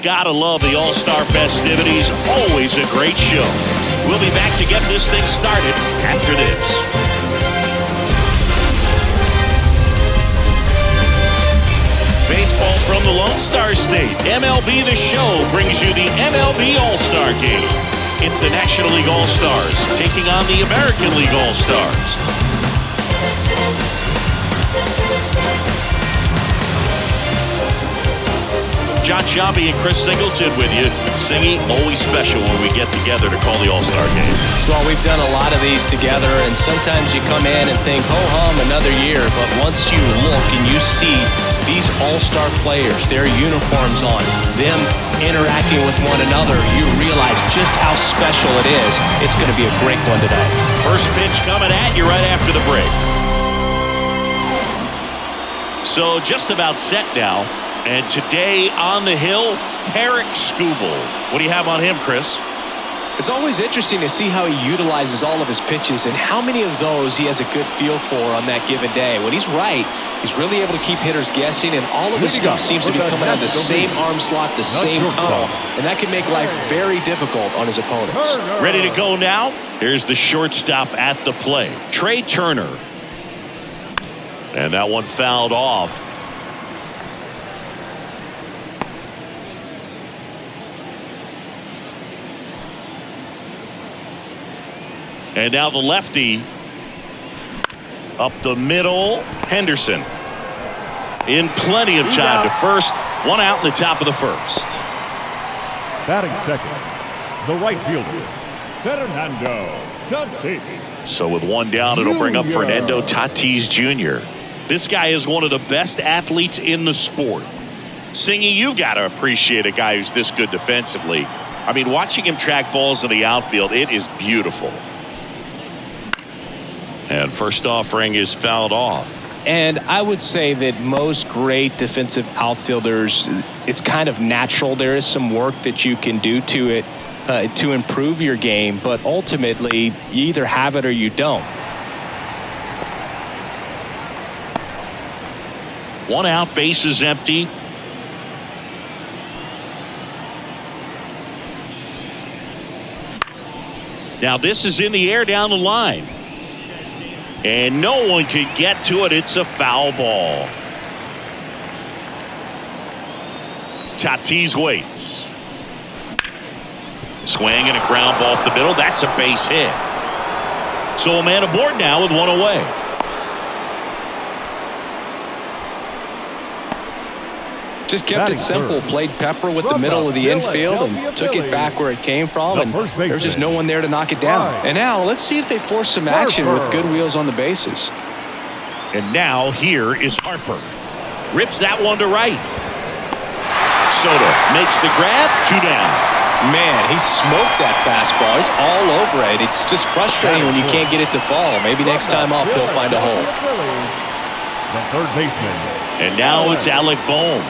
Gotta love the All-Star festivities. Always a great show. We'll be back to get this thing started after this. Baseball from the Lone Star State. MLB The Show brings you the MLB All-Star Game. It's the National League All-Stars taking on the American League All-Stars. John Shabby and Chris Singleton with you. Singy, always special when we get together to call the All-Star Game. Well, we've done a lot of these together, and sometimes you come in and think, ho-hum, another year. But once you look and you see these All-Star players, their uniforms on, them interacting with one another, you realize just how special it is. It's going to be a great one today. First pitch coming at you right after the break. So just about set now. And today on the hill, Tarek Skubal. What do you have on him, Chris? It's always interesting to see how he utilizes all of his pitches and how many of those he has a good feel for on that given day. When he's right, he's really able to keep hitters guessing, and all of his stuff seems to be coming out of the same arm slot, the same tunnel, and that can make life very difficult on his opponents. Ready to go now? Here's the shortstop at the plate, Trey Turner. And that one fouled off. And now the lefty up the middle, Henderson. In plenty of time to first. One out in the top of the first. Batting second, the right fielder, Fernando Tatis. So with one down, it'll bring up Fernando Tatis Jr. This guy is one of the best athletes in the sport. Singy, you got to appreciate a guy who's this good defensively. I mean, watching him track balls in the outfield, it is beautiful. And first offering is fouled off. And I would say that most great defensive outfielders, it's kind of natural. There is some work that you can do to it to improve your game, but ultimately you either have it or you don't. One out, base is empty. Now this is in the air down the line. And no one can get to it. It's a foul ball. Tatis waits. Swing and a ground ball up the middle. That's a base hit. So a man aboard now with one away. Just kept it simple. Played pepper with the middle of the infield and took it back where it came from. And there's just no one there to knock it down. And now let's see if they force some action with good wheels on the bases. And now here is Harper. Rips that one to right. Soto makes the grab. 2 down. Man, he smoked that fastball. He's all over it. It's just frustrating when you can't get it to fall. Maybe next time up they'll find a hole. The third baseman. And now it's Alec Bohm.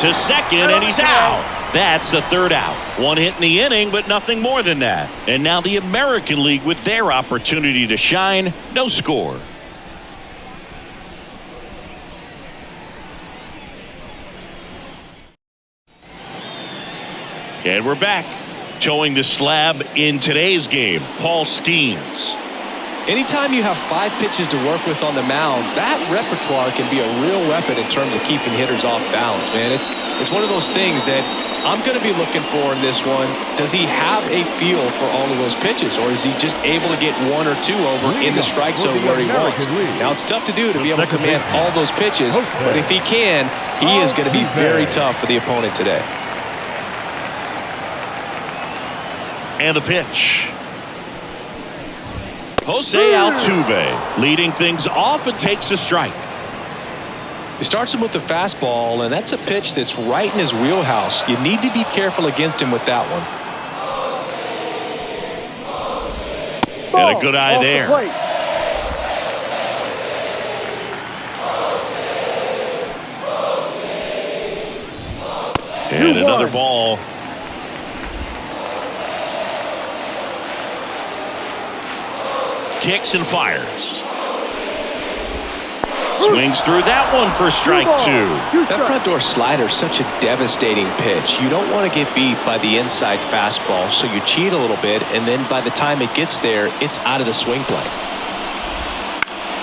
To second, and he's out. That's the third out. One hit in the inning, but nothing more than that. And now the American League with their opportunity to shine. No score. And we're back. Towing the slab in today's game, Paul Skeens. Anytime you have 5 pitches to work with on the mound, that repertoire can be a real weapon in terms of keeping hitters off balance, man. It's one of those things that I'm going to be looking for in this one. Does he have a feel for all of those pitches, or is he just able to get 1 or 2 over in the strike zone where he wants? Now, it's tough to do to be able to command all those pitches, but if he can, he is going to be very tough for the opponent today. And the pitch. Jose Altuve leading things off and takes a strike. He starts him with the fastball, and that's a pitch that's right in his wheelhouse. You need to be careful against him with that one. And a good eye there. And another ball. kicks and fires. Swings through that one for strike two. That front door slider is such a devastating pitch. You don't want to get beat by the inside fastball, so you cheat a little bit, and then by the time it gets there, it's out of the swing plane.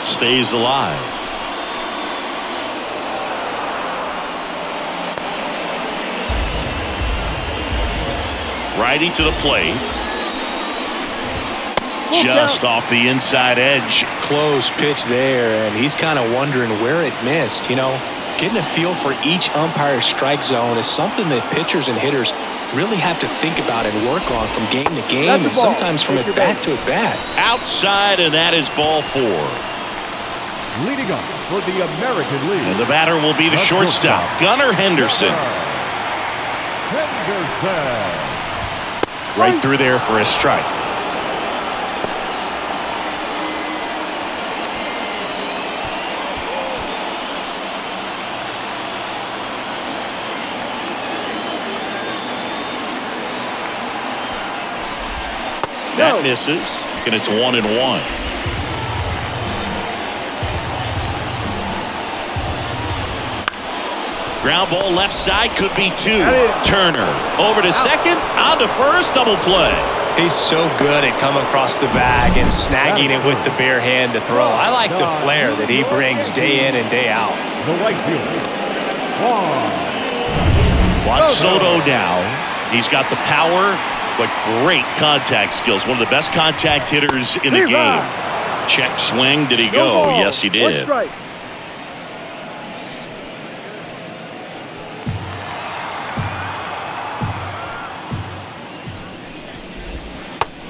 Stays alive. Righty to the plate. Just off the inside edge. Close pitch there, and he's kind of wondering where it missed. You know, getting a feel for each umpire's strike zone is something that pitchers and hitters really have to think about and work on from game to game, and sometimes from at bat to at bat. Outside, and that is ball four. Leading up for the American League. And the batter will be the shortstop, Gunnar Henderson. Right through there for a strike. That misses, and it's 1-1. Ground ball left side, could be two. Turner over to second, on to first, double play. He's so good at coming across the bag and snagging it with the bare hand to throw. I like the flair that he brings day in and day out. The right fielder, Juan Soto now. He's got the power, but great contact skills. One of the best contact hitters in the game. Check swing. Did he go? Yes, he did.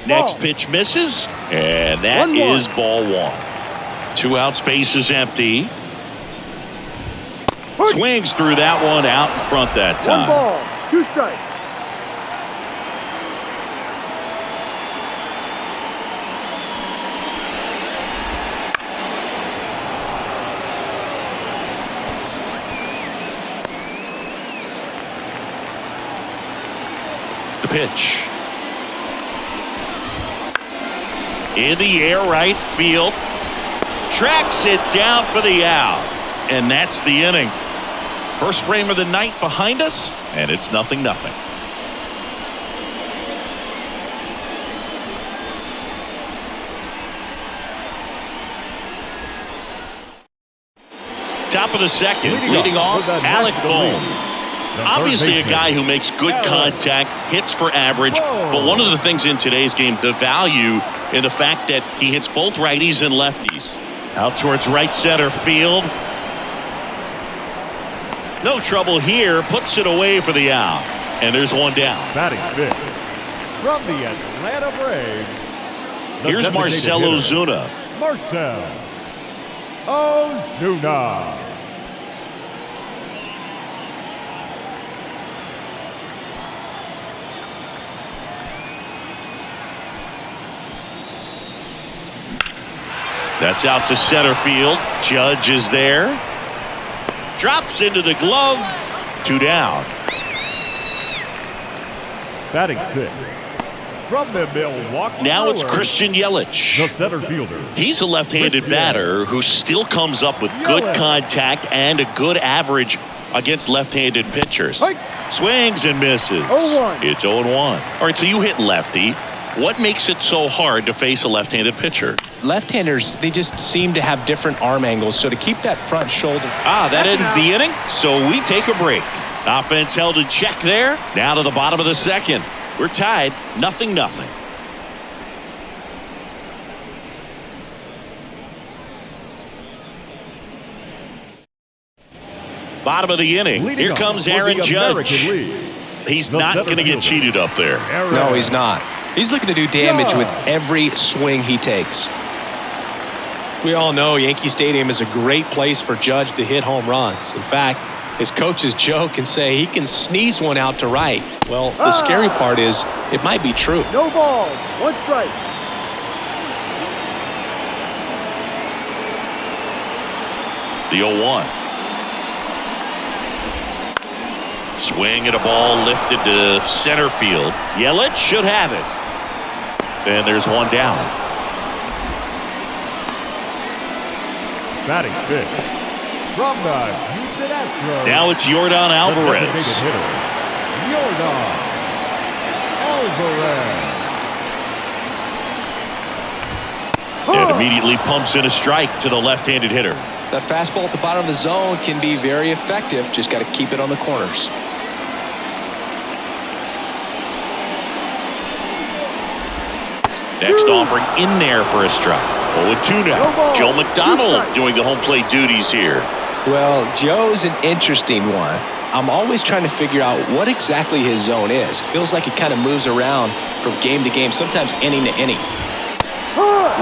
Next pitch misses, and that is ball one. 2 out, space is empty. Swings through that one out in front that time. 1 ball, 2 strikes. The pitch. In the air, right field. Tracks it down for the out. And that's the inning. First frame of the night behind us, and it's 0-0. Top of the second, leading off, Alec Bohm. Obviously a guy who makes good contact, hits for average, but one of the things in today's game, the value in the fact that he hits both righties and lefties. Out towards right center field. No trouble here, puts it away for the out. And there's one down. Batting fifth from the Atlanta Braves. Here's Marcell Ozuna. Marcell Ozuna. That's out to center field. Judge is there. Drops into the glove. 2 down. Batting sixth from the Milwaukee Now it's Brewers, Christian Yelich. the center fielder. He's a left-handed batter who still comes up with good contact and a good average against left-handed pitchers. Swings and misses. 0-1. It's 0-1. All right, so you hit lefty. What makes it so hard to face a left-handed pitcher? Left-handers, they just seem to have different arm angles, so to keep that front shoulder. That ends the inning, so we take a break. Offense held in check there. Now to the bottom of the second. We're tied, 0-0. Bottom of the inning. Leading Here up comes for Aaron the American Judge. League, He's the not center going to get fielder. cheated up there. No, he's not. He's looking to do damage with every swing he takes. We all know Yankee Stadium is a great place for Judge to hit home runs. In fact, his coaches joke and say he can sneeze one out to right. Well, the scary part is it might be true. No balls, 1 strike. The 0-1. Swing at a ball lifted to center field. Yelich should have it. And there's one down. Batting fifth. From the Houston Astros. Now it's Yordan Alvarez. Hitter, Yordan Alvarez. And immediately pumps in a strike to the left-handed hitter. That fastball at the bottom of the zone can be very effective. Just got to keep it on the corners. Next offering in there for a strike. 0-2 now. Joe McDonald doing the home plate duties here. Well, Joe's an interesting one. I'm always trying to figure out what exactly his zone is. Feels like it kind of moves around from game to game, sometimes inning to inning.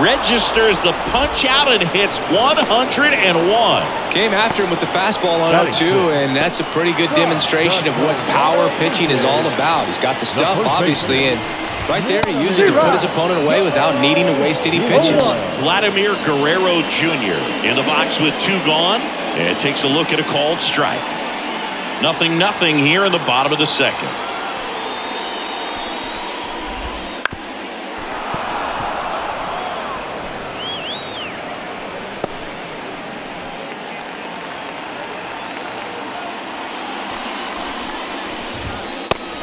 Registers the punch out and hits 101. Came after him with the fastball on 0-2, and that's a pretty good demonstration of what power pitching is all about. He's got the stuff, obviously, and right there he uses it to put his opponent away without needing to waste any pitches. Vladimir Guerrero Jr. in the box with 2 gone, and takes a look at a called strike. 0-0 here in the bottom of the second.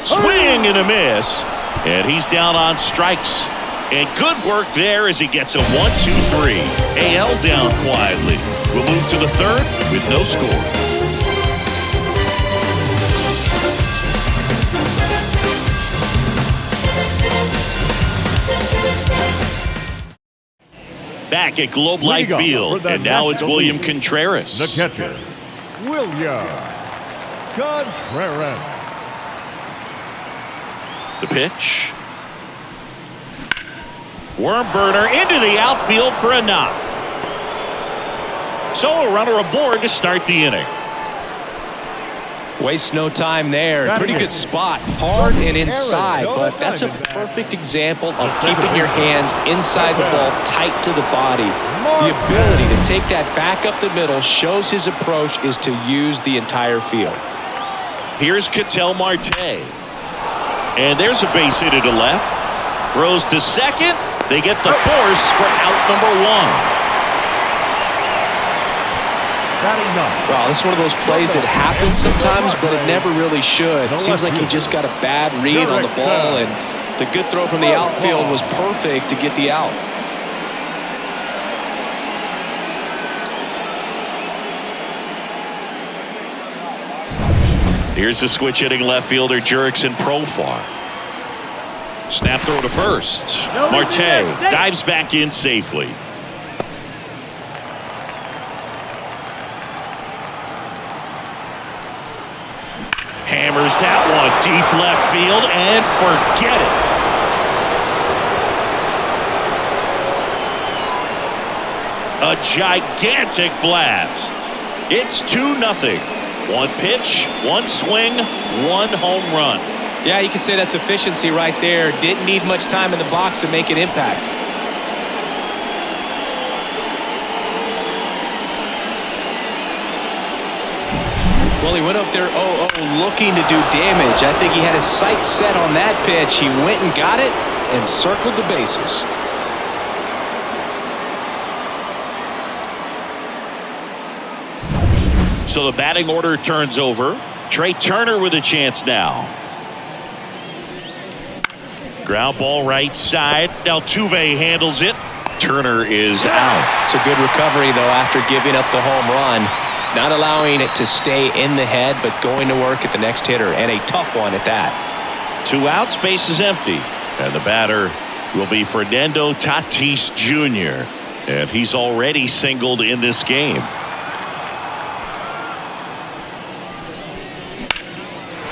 Swing and a miss, and he's down on strikes. And good work there as he gets a 1-2-3. AL down quietly. We'll move to the third with no score. Back at Globe Life Field, and now it's William Contreras. The catcher, William Contreras. The pitch. Worm burner into the outfield for a knock. So a runner aboard to start the inning. Wastes no time there. Pretty good spot. Hard and inside, but that's a perfect example of keeping your hands inside the ball, tight to the body. The ability to take that back up the middle shows his approach is to use the entire field. Here's Ketel Marte. And there's a base hit to left. Throws to second. They get the force for out number 1. Well, this is one of those plays that happens sometimes, but it never really should. It seems like he just got a bad read on the ball, and the good throw from the outfield was perfect to get the out. Here's the switch hitting left fielder Jurickson Profar. Snap throw to first. Marte dives back in safely. Hammers that one deep left field and forget it. A gigantic blast. It's 2-0. 1 pitch, 1 swing, 1 home run. Yeah, you could say that's efficiency right there. Didn't need much time in the box to make an impact. Well, he went up there 0-0 looking to do damage. I think he had his sights set on that pitch. He went and got it and circled the bases. So the batting order turns over. Trey Turner with a chance now. Ground ball right side. Altuve handles it. Turner is out. It's a good recovery, though, after giving up the home run. Not allowing it to stay in the head, but going to work at the next hitter, and a tough one at that. 2 outs, base is empty. And the batter will be Fernando Tatis Jr. And he's already singled in this game.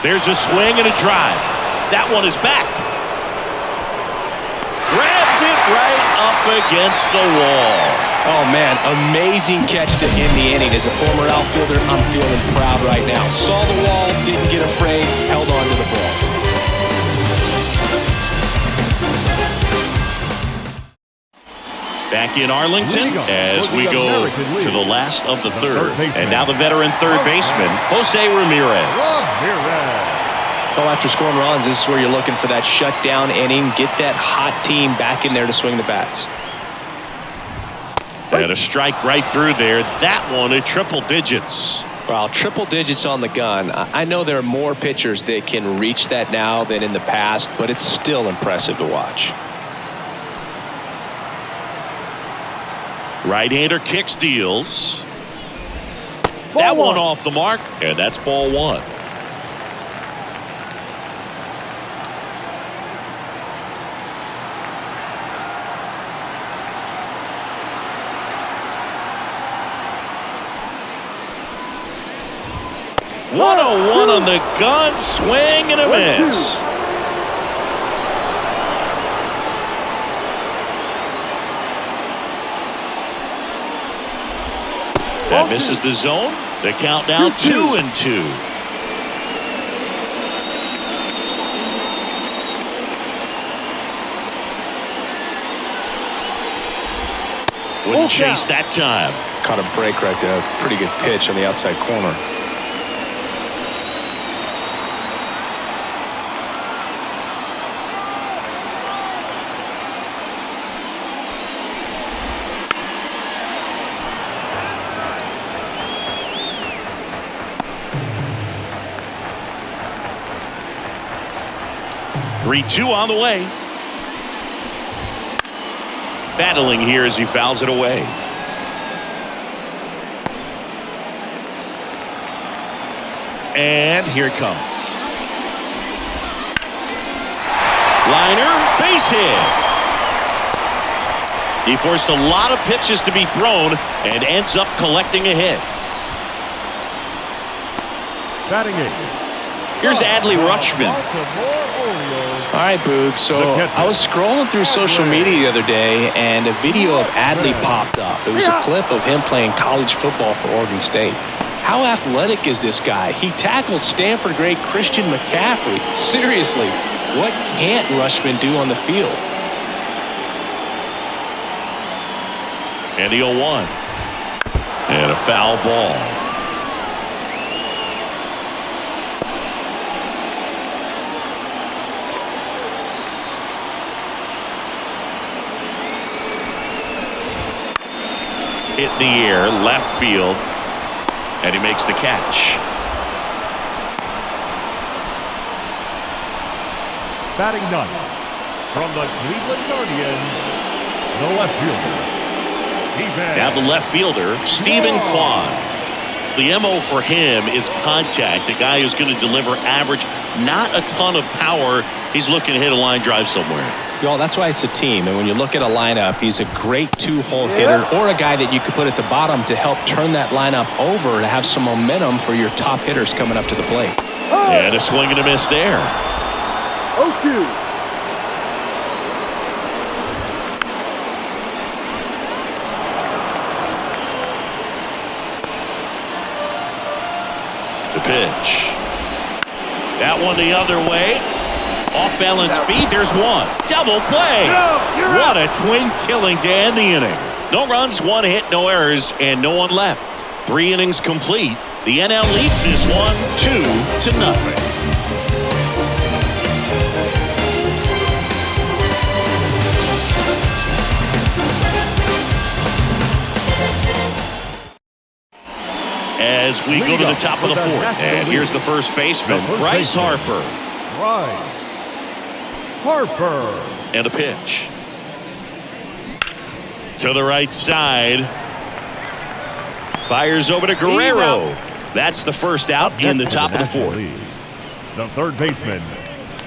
There's a swing and a drive. That one is back. Grabs it right up against the wall. Oh, man, amazing catch to end the inning. As a former outfielder, I'm feeling proud right now. Saw the wall, didn't get afraid, held on to the ball. Back in Arlington as we go to the last of the third. And now the veteran third baseman, Jose Ramirez. Well, after scoring runs, this is where you're looking for that shutdown inning. Get that hot team back in there to swing the bats. And a strike right through there. That one at triple digits. Well, triple digits on the gun. I know there are more pitchers that can reach that now than in the past, but it's still impressive to watch. Right-hander kicks, deals. That one off the mark, and that's ball one. One on the gun, swing and a miss. That misses the zone. The count now 2-2. Wouldn't chase that time. Caught a break right there. Pretty good pitch on the outside corner. Two on the way. Battling here as he fouls it away. And here it comes. Liner, base hit. He forced a lot of pitches to be thrown and ends up collecting a hit. Batting eighth. Here's Adley Rutschman. All right, Boog. So I was scrolling through social media the other day, and a video of Adley popped up. It was a clip of him playing college football for Oregon State. How athletic is this guy? He tackled Stanford great Christian McCaffrey. Seriously, what can't Rutschman do on the field? And the 0-1. And a foul ball. Hit in the air, left field, and he makes the catch. Batting ninth, from the Cleveland Guardians, the left fielder. Now the left fielder, Stephen Kwan. The MO for him is contact. The guy who's going to deliver average, not a ton of power. He's looking to hit a line drive somewhere. Y'all, that's why it's a team. And when you look at a lineup, he's a great two-hole hitter or a guy that you could put at the bottom to help turn that lineup over to have some momentum for your top hitters coming up to the plate. And a swing and a miss there. 0-2. The pitch. That one the other way. Off balance feet. There's one. Double play. What a twin killing to end the inning. No runs, one hit, no errors, and no one left. 3 innings complete. The NL leads this one 2-0. As we go to the top of the fourth. And here's the first baseman, Bryce Harper. Harper. And a pitch. To the right side. Fires over to Guerrero. That's the first out in the top of the fourth. The third baseman,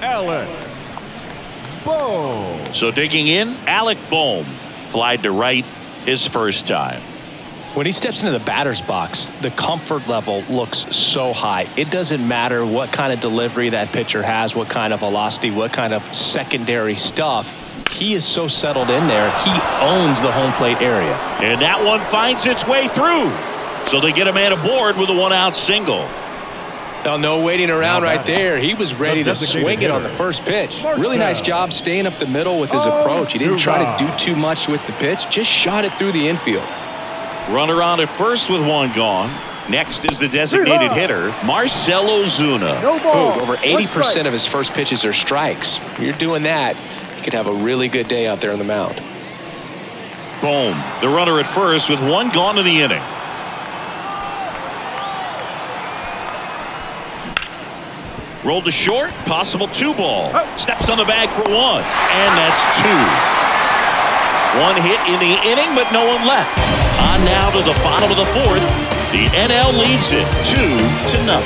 Alec Bohm. So digging in, Alec Bohm. Flied to right his first time. When he steps into the batter's box, the comfort level looks so high. It doesn't matter what kind of delivery that pitcher has, what kind of velocity, what kind of secondary stuff. He is so settled in there. He owns the home plate area. And that one finds its way through. So they get a man aboard with a 1-out single. Oh, no waiting around right there. He was ready to swing it on the first pitch. Really nice job staying up the middle with his approach. He didn't try to do too much with the pitch, just shot it through the infield. Runner on at first with one gone. Next is the designated hitter, Marcell Ozuna. No ball. Over 80% of his first pitches are strikes. You're doing that, you could have a really good day out there on the mound. Boom. The runner at first with one gone in the inning. Rolled to short, possible 2-ball. Steps on the bag for 1, and that's 2. One hit in the inning, but no one left. On now to the bottom of the 4th. The NL leads it 2-0.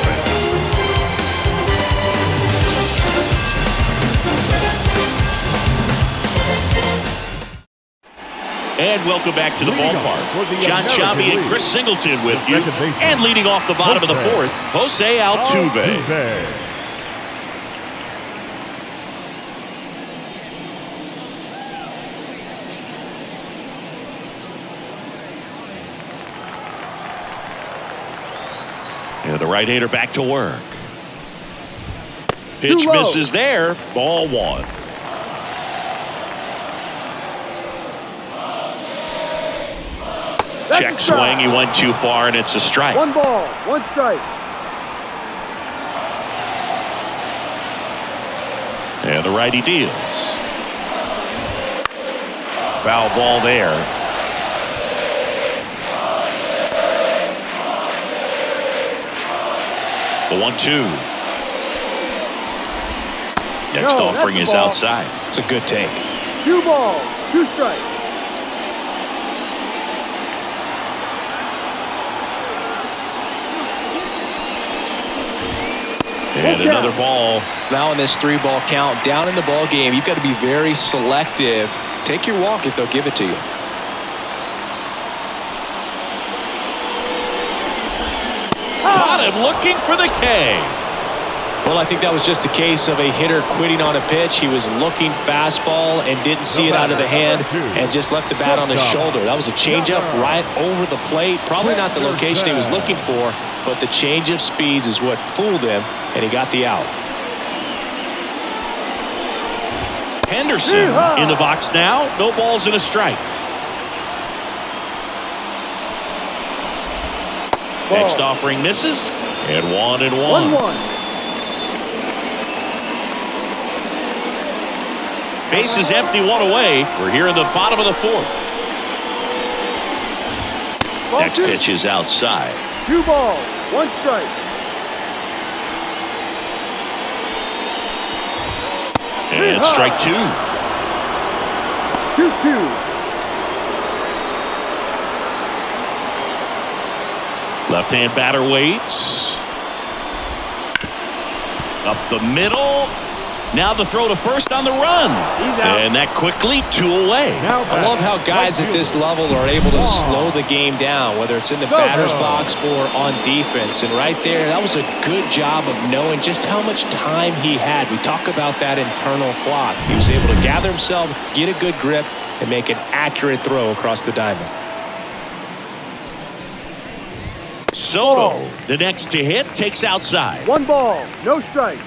And welcome back to the ballpark. John Sciambi and Chris Singleton with you. And leading off the bottom of the 4th, Jose Altuve. And the right-hander back to work. Pitch misses there. Ball 1. Check swing. He went too far, and it's a strike. 1 ball, 1 strike. And the righty deals. Foul ball there. The 1-2. Next offering is outside. It's a good take. 2 balls, 2 strikes. And another ball. Now in this 3-ball count, down in the ball game, you've got to be very selective. Take your walk if they'll give it to you. Got him looking for the K. Well, I think that was just a case of a hitter quitting on a pitch. He was looking fastball and didn't see it out of the hand and just left the bat on his shoulder. That was a changeup right over the plate. Probably not the location he was looking for, but the change of speeds is what fooled him, and he got the out. Henderson in the box now. No balls and a strike. Next offering misses. And 1-1. 1-1. Base is empty, 1 away. We're here in the bottom of the 4th. Next pitch is outside. 2 balls, 1 strike. And strike 2. 2-2. Left-hand batter waits. Up the middle. Now the throw to first on the run. And that quickly 2 away. I love how guys at this level are able to slow the game down, whether it's in the batter's box or on defense. And right there, that was a good job of knowing just how much time he had. We talk about that internal clock. He was able to gather himself, get a good grip, and make an accurate throw across the diamond. Soto, the next to hit, takes outside. 1 ball, no strike.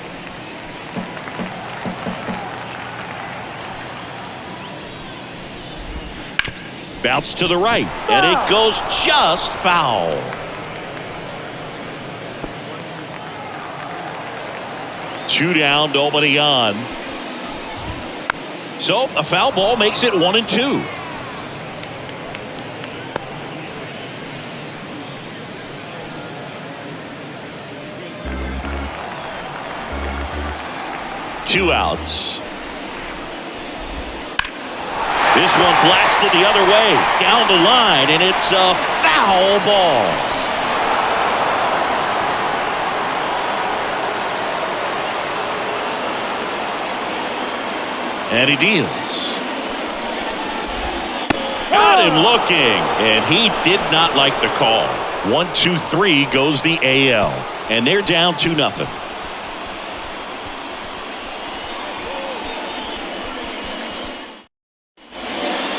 Bounce to the right, and it goes just foul. Two down, nobody on. So a foul ball makes it 1-2. Two outs. This one blasted the other way, down the line, and it's a foul ball. And he deals. Got him looking, and he did not like the call. 1-2-3 goes the AL, and they're down 2-0.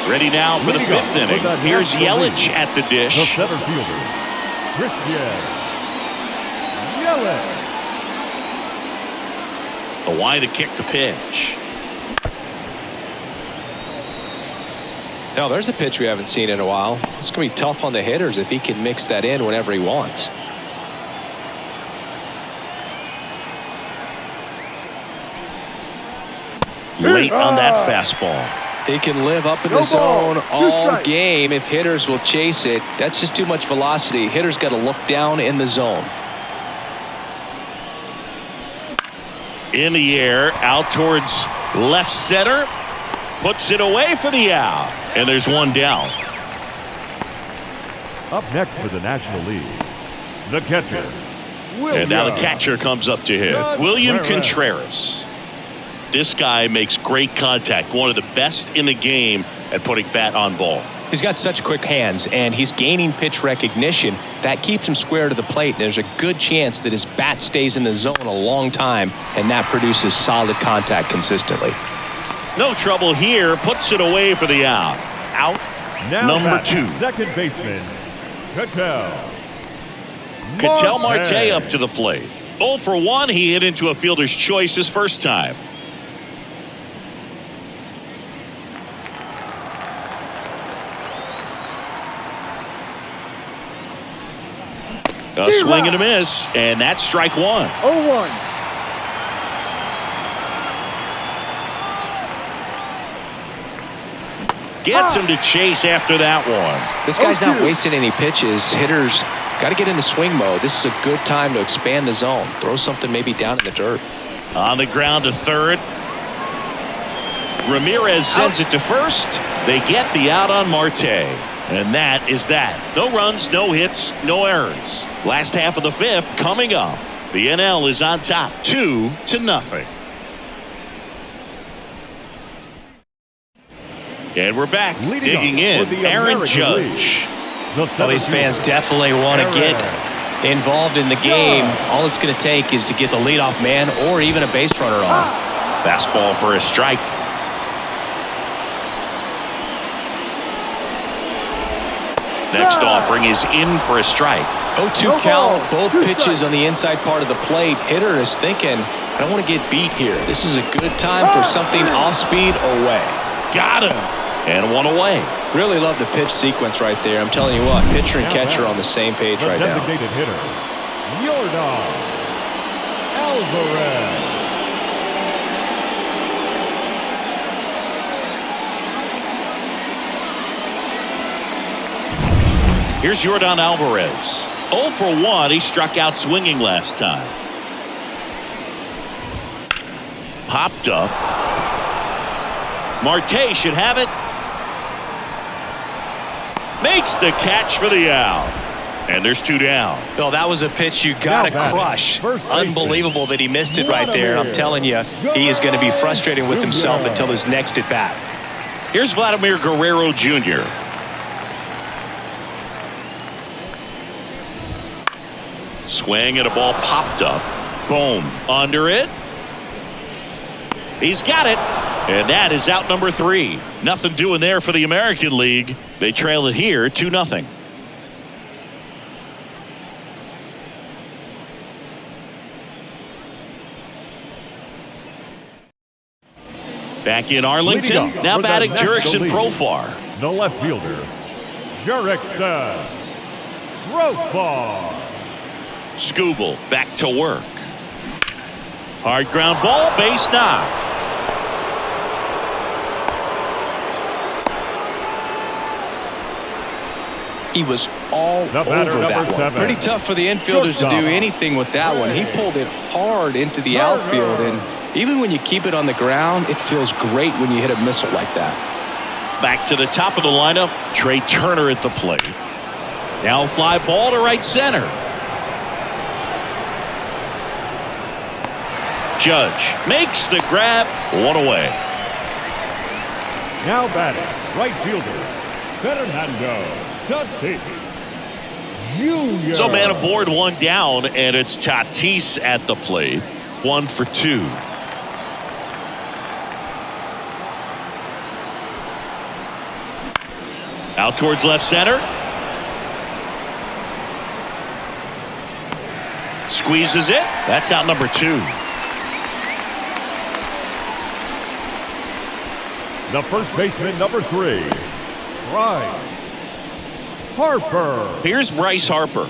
Ready now for the 5th inning. Here's Yelich at the dish. The center fielder, Christian Yelich. The wide to kick the pitch. Now, there's a pitch we haven't seen in a while. It's going to be tough on the hitters if he can mix that in whenever he wants. Late on that fastball. He can live up in No the zone ball. Two all strikes. game if hitters will chase it. That's just too much velocity. Hitters got to look down in the zone. In the air, out towards left center. Puts it away for the out. And there's one down. Up next for the National League, the catcher. And now the catcher comes up to hit. William Contreras. This guy makes great contact. One of the best in the game at putting bat on ball. He's got such quick hands, and he's gaining pitch recognition. That keeps him square to the plate. There's a good chance that his bat stays in the zone a long time, and that produces solid contact consistently. No trouble here. Puts it away for the out. Out Now number batting, 2. second baseman, Ketel Marte up to the plate. 0 for 1. He hit into a fielder's choice his first time. A swing and a miss, and that's strike 1. 0-1. Gets him to chase after that one. This guy's not 0-2. wasting any pitches. Hitters got to get into swing mode. This is a good time to expand the zone. Throw something maybe down in the dirt. On the ground to third. Ramirez sends it to first. They get the out on Marte. And that is that. No runs, no hits, no errors. Last half of the 5th coming up. The NL is on top 2-0. And we're back. Digging in, Aaron Judge. Well, these fans definitely want to get involved in the game. All it's going to take is to get the leadoff man or even a base runner on. Fastball for a strike. Next offering is in for a strike. 0-2 count, both pitches on the inside part of the plate. Hitter is thinking, I don't want to get beat here. This is a good time for something off speed away. Got him. And one away. Really love the pitch sequence right there. I'm telling you what, pitcher and catcher on the same page right now. Designated hitter, Yordan Alvarez. Here's Yordan Alvarez. 0 for 1. He struck out swinging last time. Popped up. Marte should have it. Makes the catch for the out. And there's 2 down. Well, that was a pitch you got to Now crush. batting, first baseman, Unbelievable that he missed it right there. I'm telling you, he is going to be frustrated with himself until his next at bat. Here's Vladimir Guerrero Jr. Swing and a ball popped up. Boom. Under it. He's got it. And that is out number 3. Nothing doing there for the American League. They trail it here 2-0. Back in Arlington. Now batting Jurickson Profar. The left fielder, Jurickson Profar. Skubal back to work. Hard ground ball, base knock. He was all over that one. Pretty tough for the infielders to do anything with that one. He pulled it hard into the outfield, and even when you keep it on the ground, it feels great when you hit a missile like that. Back to the top of the lineup, Trey Turner at the plate. Now fly ball to right center. Judge makes the grab, 1 away. Now batting, right fielder, Fernando Tatis Jr. So man aboard, 1 down, and it's Tatis at the plate. 1 for 2. Out towards left center. Squeezes it. That's out number 2. The first baseman, number 3, Bryce Harper. Here's Bryce Harper.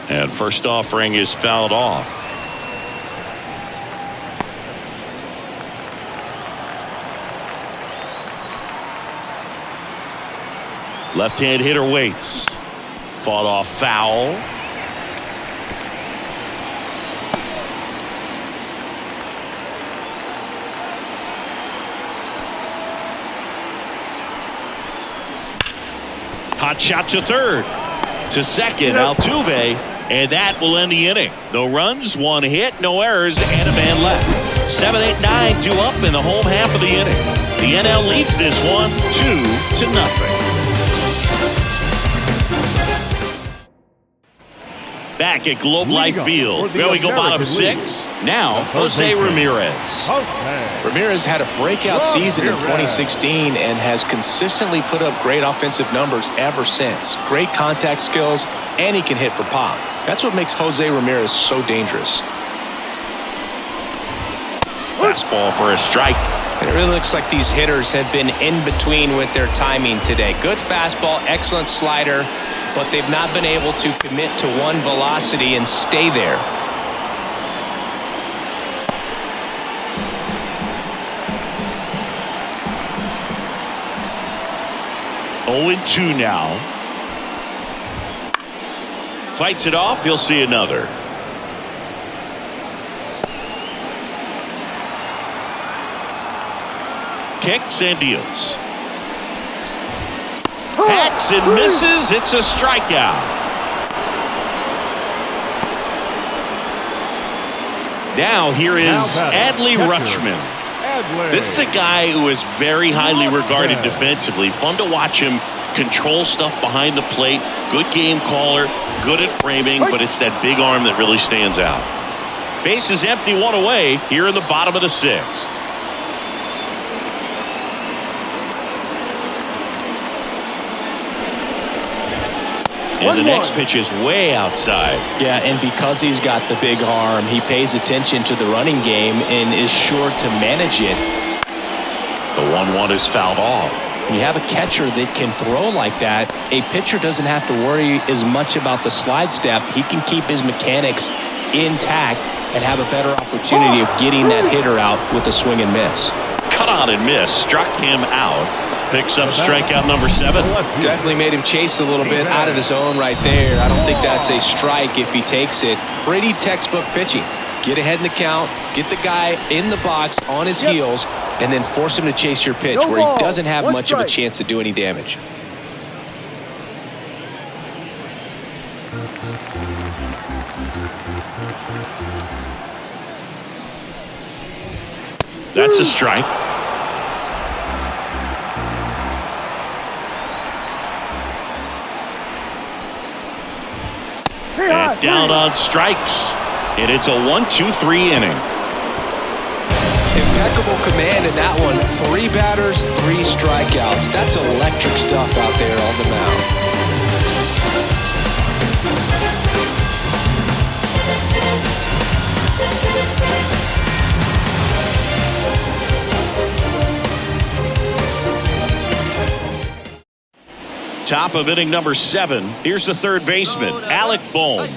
And first offering is fouled off. Left-hand hitter waits. Fought off foul. Hot shot to third. To second, Altuve. And that will end the inning. No runs, one hit, no errors, and a man left. 7, 8, 9 due up in the home half of the inning. The NL leads this one 2-0. Back at Globe Life Field. There we go, bottom 6. Now, Jose Ramirez. Ramirez had a breakout season in 2016 and has consistently put up great offensive numbers ever since. Great contact skills, and he can hit for pop. That's what makes Jose Ramirez so dangerous. Fastball for a strike. It really looks like these hitters have been in between with their timing today. Good fastball, excellent slider, but they've not been able to commit to one velocity and stay there. Oh, 2 now. Fights it off. He'll see another. Kicks and deals. Hacks and misses. It's a strikeout. Now here is Adley Rutschman. This is a guy who is very highly regarded defensively. Fun to watch him control stuff behind the plate. Good game caller. Good at framing, but it's that big arm that really stands out. Base is empty, 1 away here in the bottom of the 6th. And the next pitch is way outside. Yeah, and because he's got the big arm, he pays attention to the running game and is sure to manage it. The 1-1 is fouled off. When you have a catcher that can throw like that, a pitcher doesn't have to worry as much about the slide step. He can keep his mechanics intact and have a better opportunity of getting that hitter out with a swing and miss. Cut on and miss. Struck him out. Picks up strikeout number 7. Definitely made him chase a little bit out of his zone right there. I don't think that's a strike if he takes it. Pretty textbook pitching. Get ahead in the count, get the guy in the box on his heels, and then force him to chase your pitch where he doesn't have much of a chance to do any damage. That's a strike. And down on strikes. And it's a 1-2-3 inning. Impeccable command in that one. 3 batters, 3 strikeouts. That's electric stuff out there on the mound. Top of inning number 7. Here's the third baseman, Alec Bohm.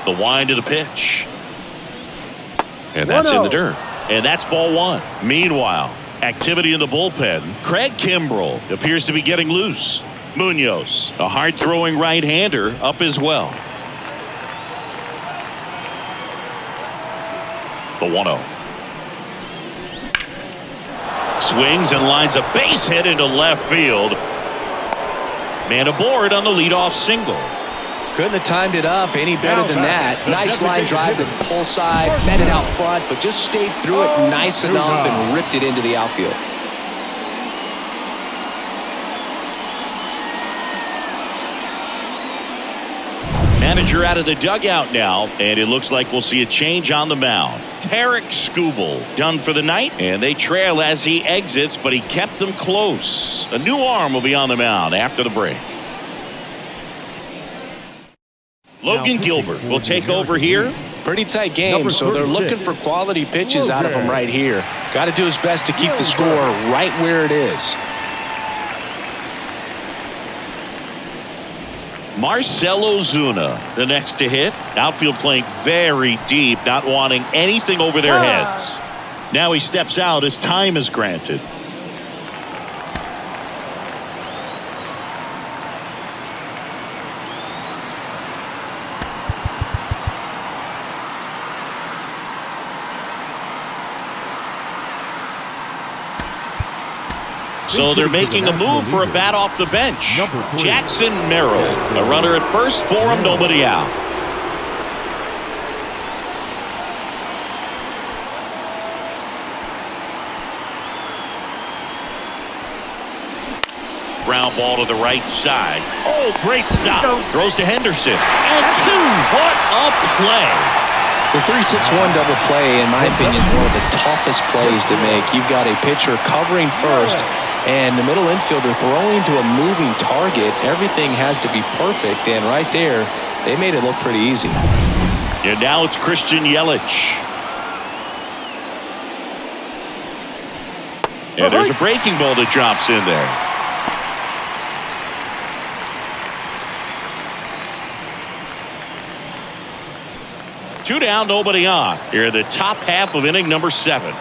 The wind of the pitch. And that's in the dirt. And that's ball 1. Meanwhile, activity in the bullpen. Craig Kimbrell appears to be getting loose. Munoz, a hard-throwing right-hander, up as well. The 1-0. Swings and lines a base hit into left field. Man aboard on the leadoff single. Couldn't have timed it up any better than that. Nice line drive to the pull side, met it out front, but just stayed through it nice enough and ripped it into the outfield. Manager out of the dugout now, and it looks like we'll see a change on the mound. Tarek Skubal done for the night, and they trail as he exits, but he kept them close. A new arm will be on the mound after the break. Logan Gilbert will take over here. Pretty tight game, so they're looking for quality pitches out of him right here. Got to do his best to keep the score right where it is. Marcell Ozuna, the next to hit. Outfield playing very deep, not wanting anything over their heads. Now he steps out as time is granted. So they're making a move for a bat off the bench. Jackson Merrill, a runner at first for him, nobody out. Ground ball to the right side. Oh, great stop. Throws to Henderson. And two. What a play. The 3-6-1 double play, in my opinion, is one of the toughest plays to make. You've got a pitcher covering first and the middle infielder throwing to a moving target. Everything has to be perfect, and right there, they made it look pretty easy. And now it's Christian Yelich. And there's a breaking ball that drops in there. Two down, nobody on. Here in the top half of inning number 7.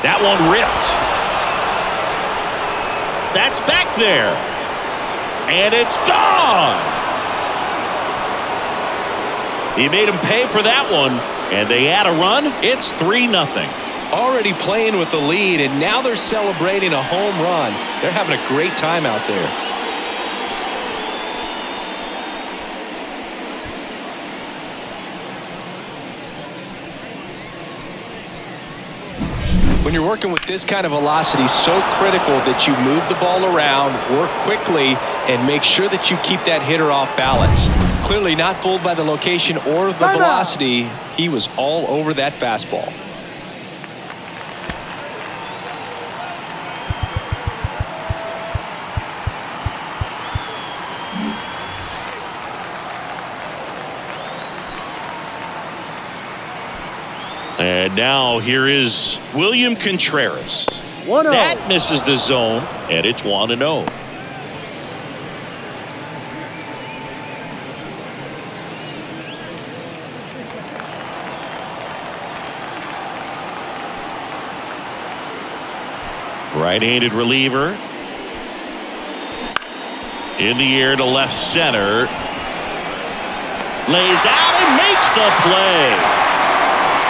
That one ripped. That's back there. And it's gone. He made him pay for that one. And they add a run. It's 3-0. Already playing with the lead, and now they're celebrating a home run. They're having a great time out there. When you're working with this kind of velocity, so critical that you move the ball around, work quickly, and make sure that you keep that hitter off balance. Clearly not fooled by the location or the velocity. He was all over that fastball. And now here is William Contreras. 1-0. That misses the zone, and it's 1-0. Right-handed reliever. In the air to left center. Lays out and makes the play.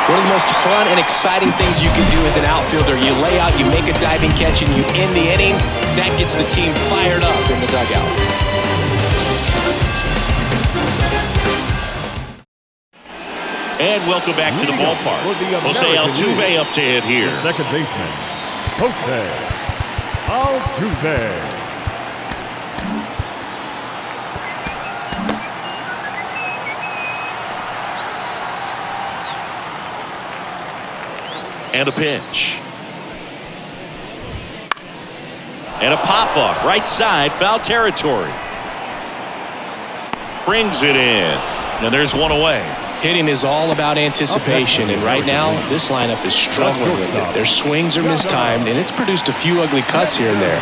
One of the most fun and exciting things you can do as an outfielder. You lay out, you make a diving catch, and you end the inning. That gets the team fired up in the dugout. And welcome back to the ballpark. Jose Altuve up to hit here. Second baseman, Jose Altuve. And a pitch. And a pop-up. Right side, foul territory. Brings it in. And there's one away. Hitting is all about anticipation, and right now, this lineup is struggling with it. Their swings are mistimed, and it's produced a few ugly cuts here and there.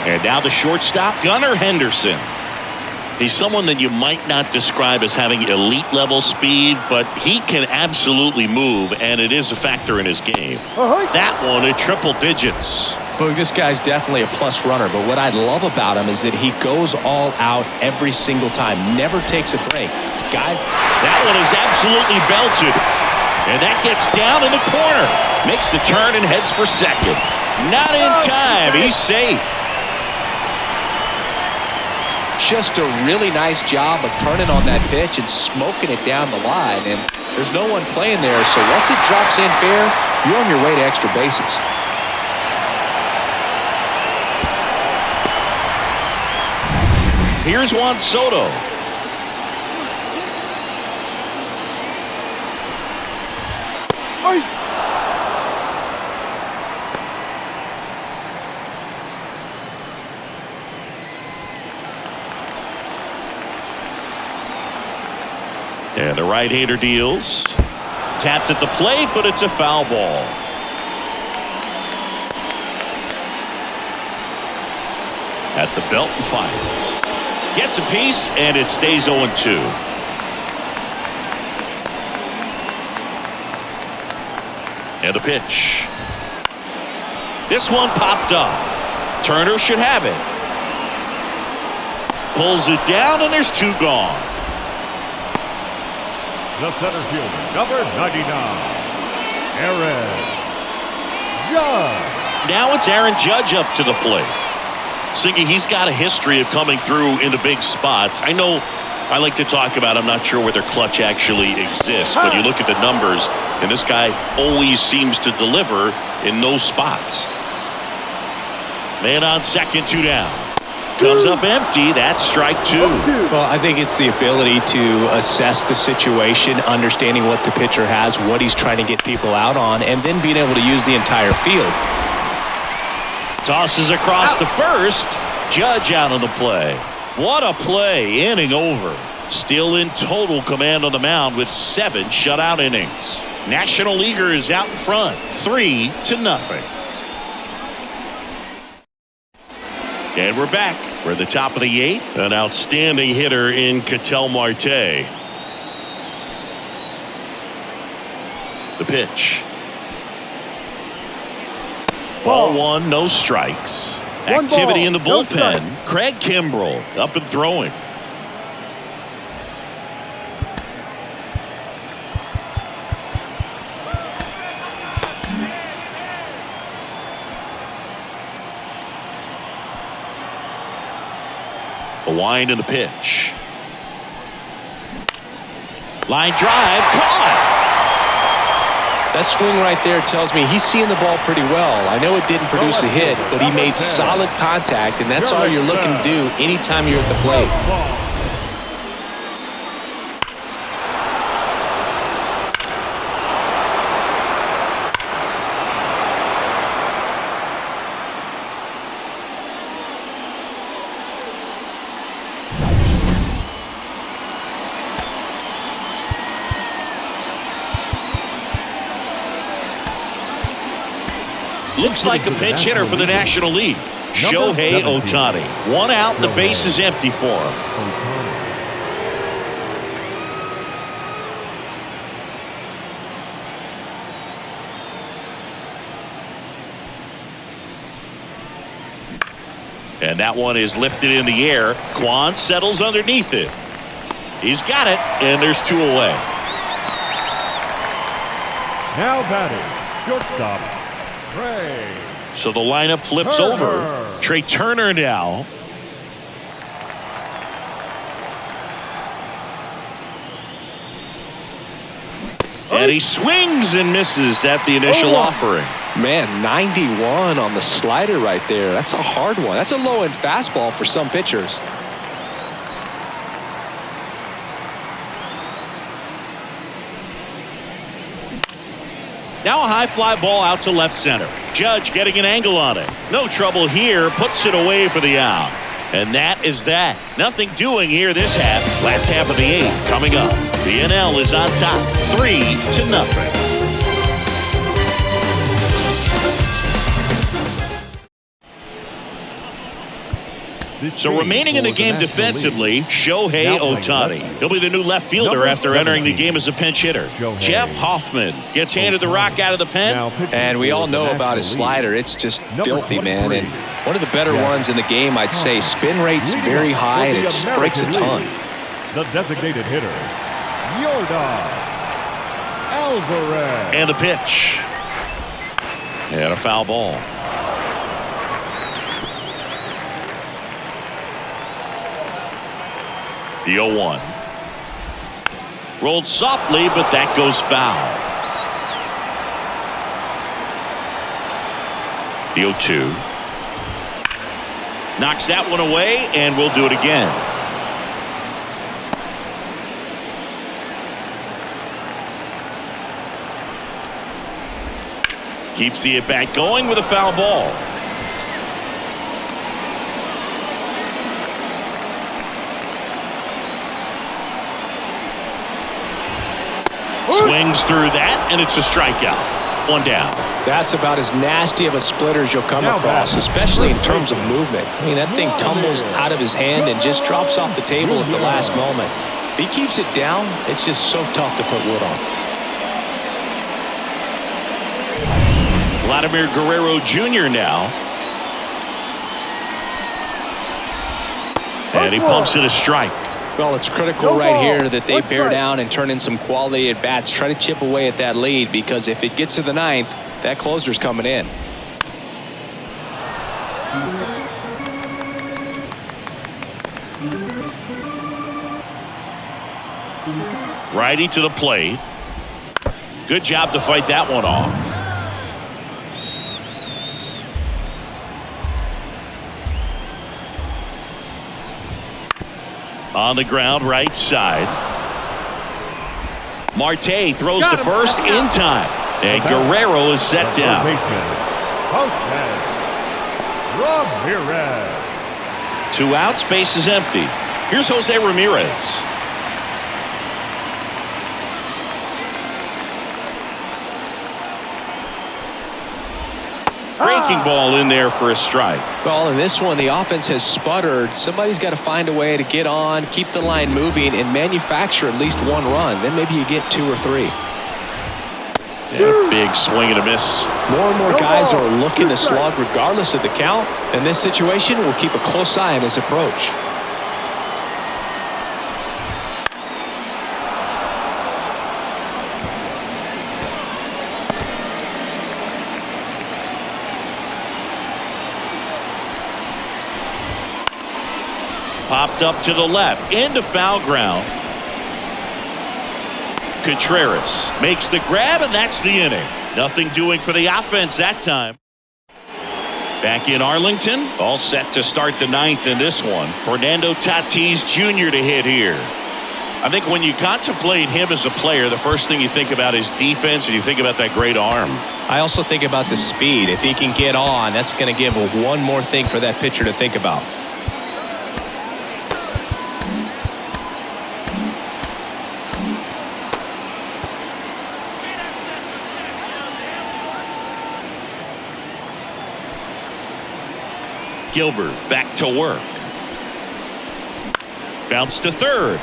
And now the shortstop, Gunnar Henderson. He's someone that you might not describe as having elite level speed, but he can absolutely move, and it is a factor in his game. That one at triple digits. Look, this guy's definitely a plus runner, but what I love about him is that he goes all out every single time, never takes a break. This guy's... That one is absolutely belted, and that gets down in the corner. Makes the turn and heads for second. Not in time. He's safe. Just a really nice job of turning on that pitch and smoking it down the line. And there's no one playing there, so once it drops in fair, you're on your way to extra bases. Here's Juan Soto. And the right-hander deals. Tapped at the plate, but it's a foul ball. At the belt and fires. Gets a piece, and it stays 0-2. And a pitch. This one popped up. Turner should have it. Pulls it down, and there's 2 gone. The center fielder, number 99, Aaron Judge. Now it's Aaron Judge up to the plate. Singy, he's got a history of coming through into big spots. I know I like to talk about, I'm not sure whether clutch actually exists, but you look at the numbers, and this guy always seems to deliver in those spots. Man on second, 2 down. Comes up empty. That's strike 2. Well, I think it's the ability to assess the situation, understanding what the pitcher has, what he's trying to get people out on, and then being able to use the entire field. Tosses across to first. Judge out on the play. What a play. Inning over. Still in total command on the mound with 7 shutout innings. National Leaguer is out in front. 3-0. And we're back. We're at the top of the 8th. An outstanding hitter in Ketel Marte. The pitch. Ball 1, no strikes. Activity in the bullpen. Craig Kimbrell up and throwing. The wind and the pitch. Line drive, caught. That swing right there tells me he's seeing the ball pretty well. I know it didn't produce a hit, but he made solid contact, and that's all you're looking to do anytime you're at the plate. Looks like a pinch hitter for the National League. Shohei Ohtani. 1 out, and the base is empty for him. And that one is lifted in the air. Kwan settles underneath it. He's got it, and there's 2 away. Now batting, shortstop, Trey. So the lineup flips Turner. over. Trey Turner now. And he swings and misses at the initial offering. Man, 91 on the slider right there. That's a hard one. That's a low-end fastball for some pitchers. Now a high fly ball out to left center. Judge getting an angle on it. No trouble here. Puts it away for the out. And that is that. Nothing doing here this half. Last half of the 8th coming up. The NL is on top. 3-0. So remaining in the game defensively, Shohei Ohtani. He'll be the new left fielder after entering the game as a pinch hitter. Jeff Hoffman gets handed the rock out of the pen. And we all know about his slider. It's just filthy, man. And one of the better ones in the game, I'd say. Spin rate's very high, and it just breaks a ton. The designated hitter, Yordan Alvarez. And the pitch. And a foul ball. The 0-1. Rolled softly, but that goes foul. The 0-2. Knocks that one away, and we'll do it again. Keeps the at-bat going with a foul ball. Swings through that, and it's a strikeout. One down. That's about as nasty of a splitter as you'll come across, especially in terms of movement. I mean, that thing tumbles out of his hand and just drops off the table at the last moment. If he keeps it down, it's just so tough to put wood on. Vladimir Guerrero Jr. now. And he pumps it a strike. Well, it's critical right here that they bear down and turn in some quality at bats. Try to chip away at that lead, because if it gets to the ninth, that closer's coming in. Righty to the plate. Good job to fight that one off. On the ground, right side. Marte throws to first in time. And Guerrero is set down. Ramirez. 2 outs, base is empty. Here's Jose Ramirez. Breaking ball in there for a strike. Well, in this one, the offense has sputtered. Somebody's got to find a way to get on, keep the line moving, and manufacture at least 1 run. Then maybe you get 2 or 3. And a big swing and a miss. More and more guys are looking to slug regardless of the count. In this situation, we'll keep a close eye on his approach. Popped up to the left, into foul ground. Contreras makes the grab, and that's the inning. Nothing doing for the offense that time. Back in Arlington, all set to start the 9th in this one. Fernando Tatis Jr. to hit here. I think when you contemplate him as a player, the first thing you think about is defense, and you think about that great arm. I also think about the speed. If he can get on, that's going to give one more thing for that pitcher to think about. Gilbert back to work. Bounce to third.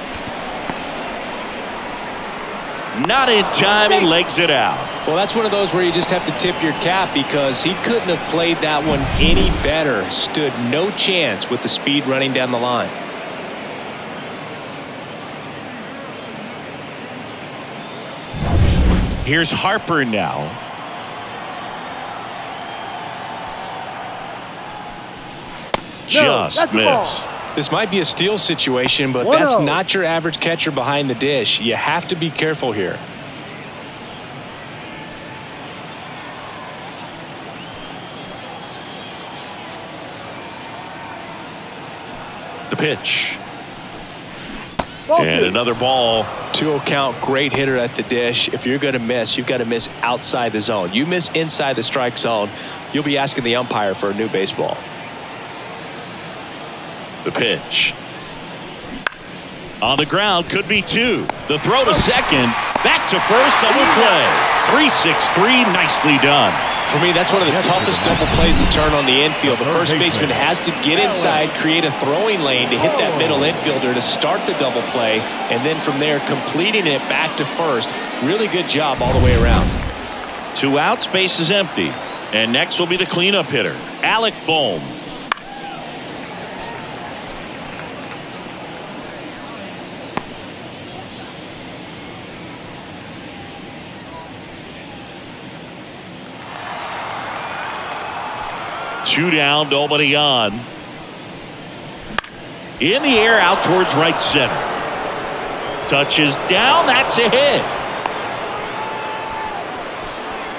Not in time, and legs it out. Well, that's one of those where you just have to tip your cap, because he couldn't have played that one any better. Stood no chance with the speed running down the line. Here's Harper now. Just missed. This might be a steal situation, but that's not your average catcher behind the dish. You have to be careful here. The pitch. And another ball. 2-0 count, great hitter at the dish. If you're going to miss, you've got to miss outside the zone. You miss inside the strike zone, you'll be asking the umpire for a new baseball. The pitch. On the ground, could be 2. The throw to second. Back to first, double play. 3-6-3, nicely done. For me, that's one of the toughest double plays to turn on the infield. The first baseman has to get inside, create a throwing lane to hit that middle infielder to start the double play, and then from there, completing it back to first. Really good job all the way around. 2 outs, base is empty. And next will be the cleanup hitter, Alec Bohm. Two down, nobody on. In the air, out towards right center. Touches down, that's a hit.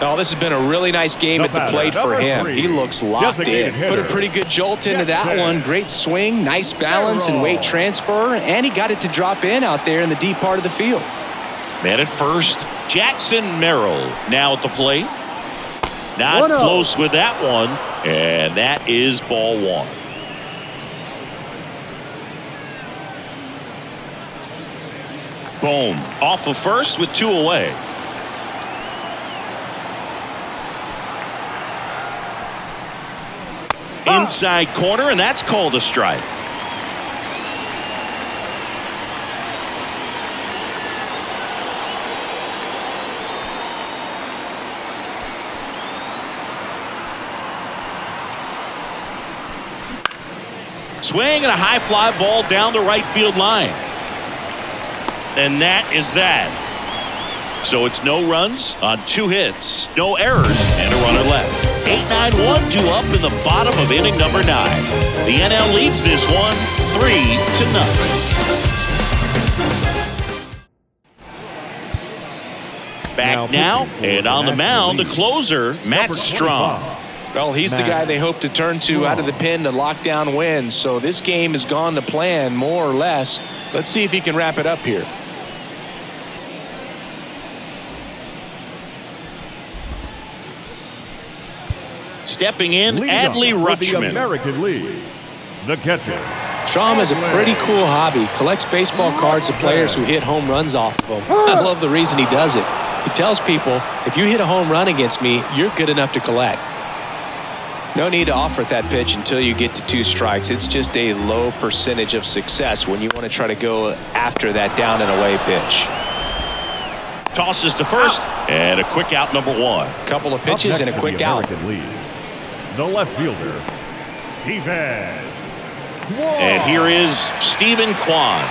Oh, this has been a really nice game at the plate for him. He looks locked in. Put a pretty good jolt into that one. Great swing, nice balance and weight transfer, and he got it to drop in out there in the deep part of the field. Man at first, Jackson Merrill now at the plate. Not close with that one, and that is ball 1. Boom off of first with 2 away. Inside corner, and that's called a strike. Swing and a high fly ball down the right field line. And that is that. So it's no runs on 2 hits, no errors, and a runner left. 8-9-1 due up in the bottom of inning number 9. The NL leads this one 3-0. Back now and on the mound, the closer, Matt Strong. Well, he's the guy they hope to turn to out of the pen to lock down wins. So this game has gone to plan, more or less. Let's see if he can wrap it up here. Stepping in, Adley Rutschman. The American League, the catcher. Strom has a pretty cool hobby. Collects baseball cards of players who hit home runs off of them. I love the reason he does it. He tells people, if you hit a home run against me, you're good enough to collect. No need to offer at that pitch until you get to 2 strikes. It's just a low percentage of success when you want to try to go after that down and away pitch. Tosses to first, and a quick out number 1. Couple of pitches and a quick out. The left fielder, Steven Kwan. And here is Steven Kwan.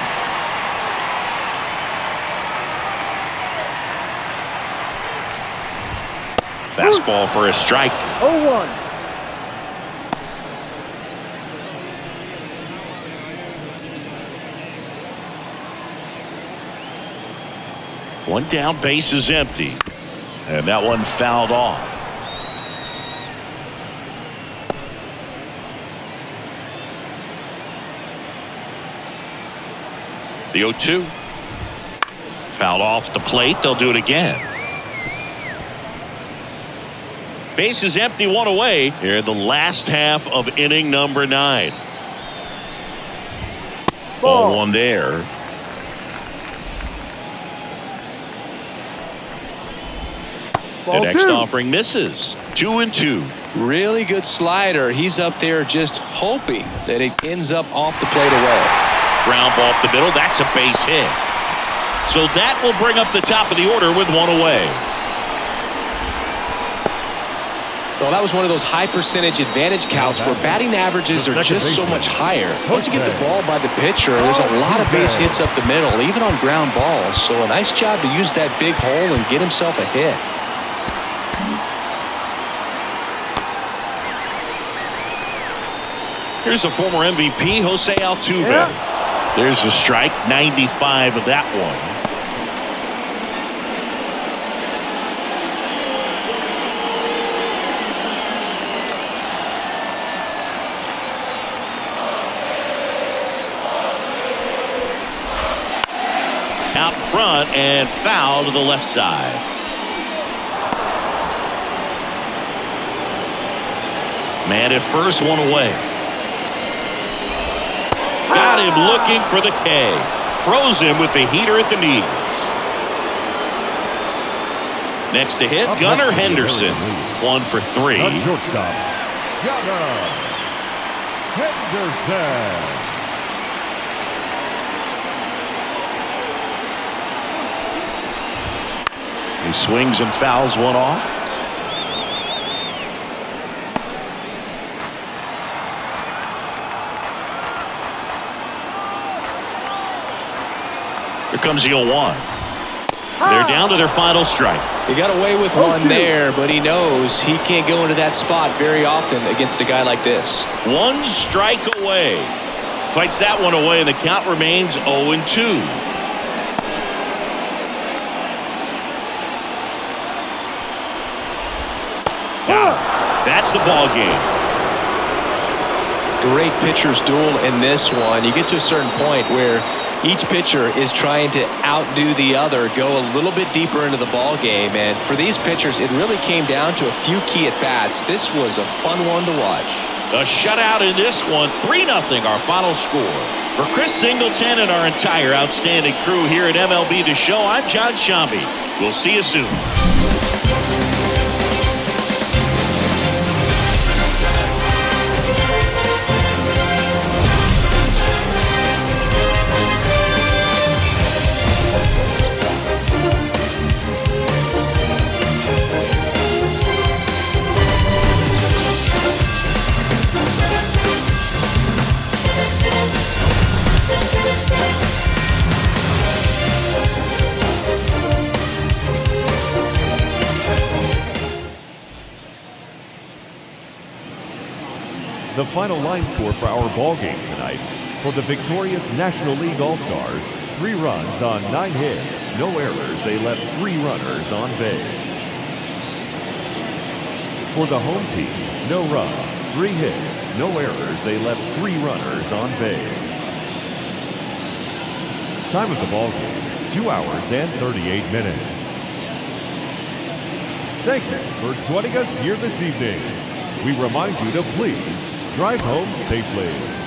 Fastball for a strike. 0-1. One down, base is empty. And that one fouled off. The 0-2. Fouled off the plate. They'll do it again. Base is empty, 1 away here in the last half of inning number 9. Ball 1 there. The next offering misses. 2-2. Really good slider. He's up there just hoping that it ends up off the plate away. Ground ball up the middle. That's a base hit. So that will bring up the top of the order with 1 away. Well, that was one of those high percentage advantage counts where batting averages are just so much higher. Once you get the ball by the pitcher, there's a lot of base hits up the middle, even on ground balls. So a nice job to use that big hole and get himself a hit. Here's the former MVP, Jose Altuve. Yeah. There's a strike, 95 of that one. Out front and foul to the left side. Man at first, 1 away. Got him looking for the K. Froze him with the heater at the knees. Next to hit, Gunnar Henderson. 1 for 3. Shortstop, Gunnar Henderson. He swings and fouls 1 off. Here comes the 0-1. They're down to their final strike. He got away with one there, but he knows he can't go into that spot very often against a guy like this. 1 strike away. Fights that one away, and the count remains 0-2. That's the ball game. Great pitcher's duel in this one. You get to a certain point where each pitcher is trying to outdo the other, go a little bit deeper into the ball game, and for these pitchers it really came down to a few key at bats. This was a fun one to watch. A shutout in this one, 3-0 our final score. For Chris Singleton and our entire outstanding crew here at MLB The Show, I'm John Shambi. We'll see you soon. The final line score for our ball game tonight. For the victorious National League All-Stars, 3 runs on 9 hits, no errors. They left 3 runners on base. For the home team, no runs, 3 hits, no errors. They left 3 runners on base. Time of the ball game, 2 hours and 38 minutes. Thank you for joining us here this evening. We remind you to please drive home safely.